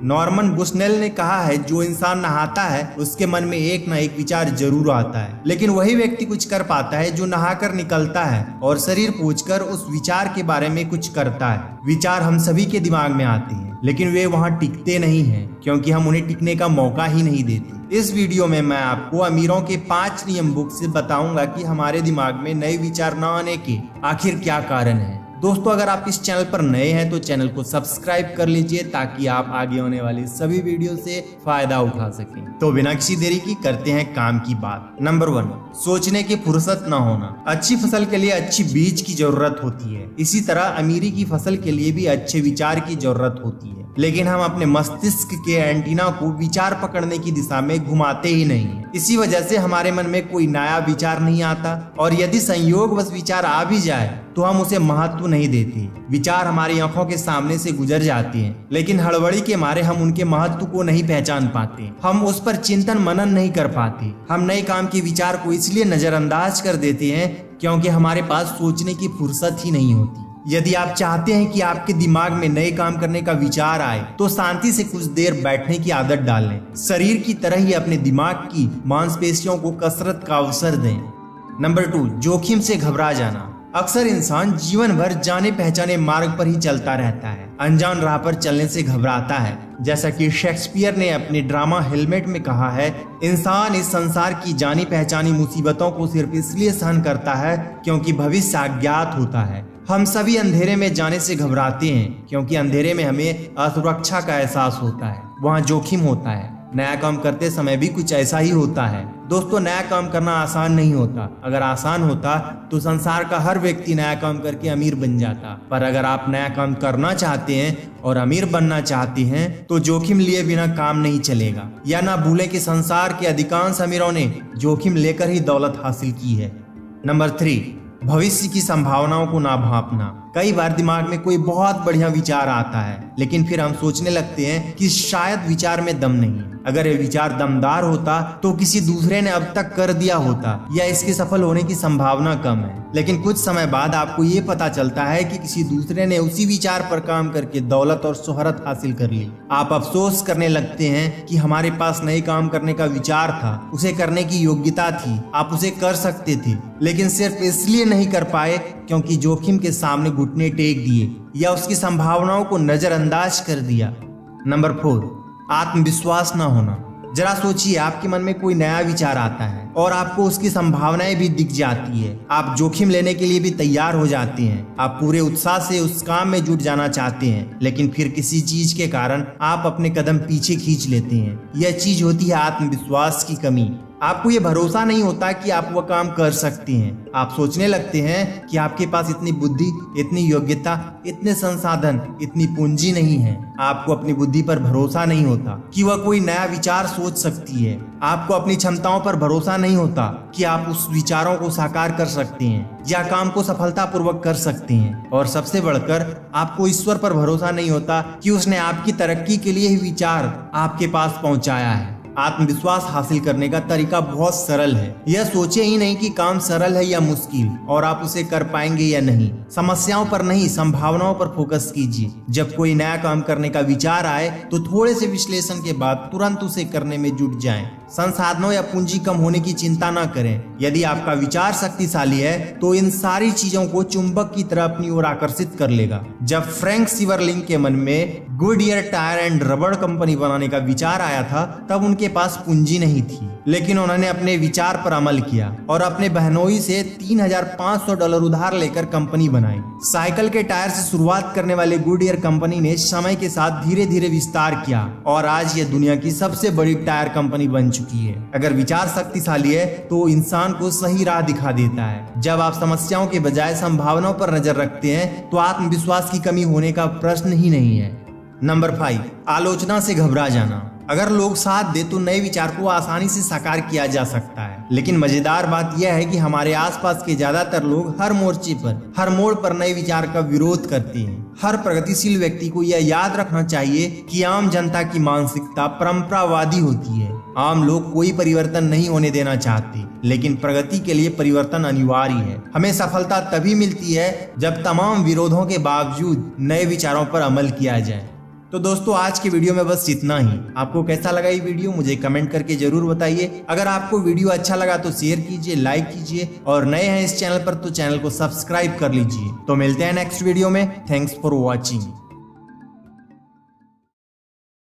Norman Bushnell ने कहा है, जो इंसान नहाता है उसके मन में एक न एक विचार जरूर आता है, लेकिन वही व्यक्ति कुछ कर पाता है जो नहाकर निकलता है और शरीर पोंछकर उस विचार के बारे में कुछ करता है। विचार हम सभी के दिमाग में आते हैं, लेकिन वे वहाँ टिकते नहीं हैं क्योंकि हम उन्हें टिकने का मौका ही नहीं देते। इस वीडियो में मैं आपको अमीरों के 5 नियम बुक से बताऊंगा कि हमारे दिमाग में नए विचार न आने के आखिर क्या कारण है। दोस्तों, अगर आप इस चैनल पर नए हैं तो चैनल को सब्सक्राइब कर लीजिए ताकि आप आगे होने वाली सभी वीडियो से फायदा उठा सकें। तो बिना किसी देरी की करते हैं काम की बात। नंबर 1, सोचने की फुर्सत न होना। अच्छी फसल के लिए अच्छी बीज की जरूरत होती है, इसी तरह अमीरी की फसल के लिए भी अच्छे विचार की जरूरत होती है, लेकिन हम अपने मस्तिष्क के एंटीना को विचार पकड़ने की दिशा में घुमाते ही नहीं। इसी वजह से हमारे मन में कोई नया विचार नहीं आता, और यदि संयोगवश विचार आ भी जाए तो हम उसे महत्व नहीं देते। विचार हमारी आंखों के सामने से गुजर जाते हैं, लेकिन हड़बड़ी के मारे हम उनके महत्व को नहीं पहचान पाते। हम उस पर चिंतन मनन नहीं कर पाते। हम नए काम के विचार को इसलिए नजरअंदाज कर देते हैं क्योंकि हमारे पास सोचने की फुर्सत ही नहीं होती। यदि आप चाहते हैं कि आपके दिमाग में नए काम करने का विचार आए तो शांति से कुछ देर बैठने की आदत डाल लें। शरीर की तरह ही अपने दिमाग की मांसपेशियों को कसरत का अवसर दें। नंबर 2, जोखिम से घबरा जाना। अक्सर इंसान जीवन भर जाने पहचाने मार्ग पर ही चलता रहता है, अनजान राह पर चलने से घबराता है। जैसा कि शेक्सपियर ने अपने ड्रामा हेलमेट में कहा है, इंसान इस संसार की जानी पहचानी मुसीबतों को सिर्फ इसलिए सहन करता है क्योंकि भविष्य अज्ञात होता है। हम सभी अंधेरे में जाने से घबराते हैं क्योंकि अंधेरे में हमें असुरक्षा का एहसास होता है, वहाँ जोखिम होता है। नया काम करते समय भी कुछ ऐसा ही होता है। दोस्तों, नया काम करना आसान नहीं होता। अगर आसान होता तो संसार का हर व्यक्ति नया काम करके अमीर बन जाता, पर अगर आप नया काम करना चाहते हैं और अमीर बनना चाहते हैं तो जोखिम लिए बिना काम नहीं चलेगा। या ना भूलें कि संसार के अधिकांश अमीरों ने जोखिम लेकर ही दौलत हासिल की है। नंबर 3, भविष्य की संभावनाओं को ना भांपना। कई बार दिमाग में कोई बहुत बढ़िया विचार आता है, लेकिन फिर हम सोचने लगते हैं कि शायद विचार में दम नहीं है। अगर ये विचार दमदार होता तो किसी दूसरे ने अब तक कर दिया होता, या इसके सफल होने की संभावना कम है। लेकिन कुछ समय बाद आपको ये पता चलता है कि किसी दूसरे ने उसी विचार पर काम करके दौलत और शोहरत हासिल कर ली। आप अफसोस करने लगते हैं कि हमारे पास नए काम करने का विचार था, उसे करने की योग्यता थी, आप उसे कर सकते थे, लेकिन सिर्फ इसलिए नहीं कर पाए क्योंकि जोखिम के सामने घुटने टेक दिए या उसकी संभावनाओं को नजरअंदाज कर दिया। नंबर 4, आत्मविश्वास न होना। जरा सोचिए, आपके मन में कोई नया विचार आता है और आपको उसकी संभावनाएं भी दिख जाती है। आप जोखिम लेने के लिए भी तैयार हो जाते हैं, आप पूरे उत्साह से उस काम में जुट जाना चाहते हैं, लेकिन फिर किसी चीज के कारण आप अपने कदम पीछे खींच लेते हैं। यह चीज होती है आत्मविश्वास की कमी। आपको ये भरोसा नहीं होता कि आप वह काम कर सकते हैं। आप सोचने लगते हैं कि आपके पास इतनी बुद्धि, इतनी योग्यता, इतने संसाधन, इतनी पूंजी नहीं है। आपको अपनी बुद्धि पर भरोसा नहीं होता कि वह कोई नया विचार सोच सकती है। आपको अपनी क्षमताओं पर भरोसा नहीं होता कि आप उस विचारों को साकार कर सकते हैं या काम को सफलतापूर्वक कर सकते हैं। और सबसे बढ़कर आपको ईश्वर पर भरोसा नहीं होता कि उसने आपकी तरक्की के लिए ही विचार आपके पास पहुंचाया है। आत्मविश्वास हासिल करने का तरीका बहुत सरल है। यह सोचे ही नहीं कि काम सरल है या मुश्किल और आप उसे कर पाएंगे या नहीं। समस्याओं पर नहीं, संभावनाओं पर फोकस कीजिए। जब कोई नया काम करने का विचार आए तो थोड़े से विश्लेषण के बाद तुरंत उसे करने में जुट जाएं। संसाधनों या पूंजी कम होने की चिंता न करें। यदि आपका विचार शक्तिशाली है तो इन सारी चीजों को चुंबक की तरह अपनी ओर आकर्षित कर लेगा। जब फ्रैंक सिवरलिंग के मन में गुडईयर टायर एंड रबड़ कंपनी बनाने का विचार आया था, तब उनके पास पूंजी नहीं थी, लेकिन उन्होंने अपने विचार पर अमल किया और अपने बहनोई से $3,500 उधार लेकर कंपनी बनाई। साइकिल के टायर से शुरुआत करने वाले गुडईयर कंपनी ने समय के साथ धीरे धीरे विस्तार किया और आज ये दुनिया की सबसे बड़ी टायर कंपनी बन चुकी है। अगर विचार शक्तिशाली है तो इंसान को सही राह दिखा देता है। जब आप समस्याओं के बजाय संभावनाओं पर नजर रखते हैं तो आत्मविश्वास की कमी होने का प्रश्न ही नहीं है। नंबर 5, आलोचना से घबरा जाना। अगर लोग साथ दे तो नए विचार को आसानी से साकार किया जा सकता है, लेकिन मजेदार बात यह है कि हमारे आसपास के ज्यादातर लोग हर मोर्चे पर, हर मोड़ पर नए विचार का विरोध करते हैं। हर प्रगतिशील व्यक्ति को यह याद रखना चाहिए कि आम जनता की मानसिकता परंपरावादी होती है। आम लोग कोई परिवर्तन नहीं होने देना चाहते, लेकिन प्रगति के लिए परिवर्तन अनिवार्य है। हमें सफलता तभी मिलती है जब तमाम विरोधों के बावजूद नए विचारों पर अमल किया जाए। तो दोस्तों आज की वीडियो में बस इतना ही। आपको कैसा लगा ये वीडियो मुझे कमेंट करके जरूर बताइए। अगर आपको वीडियो अच्छा लगा तो शेयर कीजिए, लाइक कीजिए और नए हैं इस चैनल पर तो चैनल को सब्सक्राइब कर लीजिए। तो मिलते हैं नेक्स्ट वीडियो में। Thanks for watching.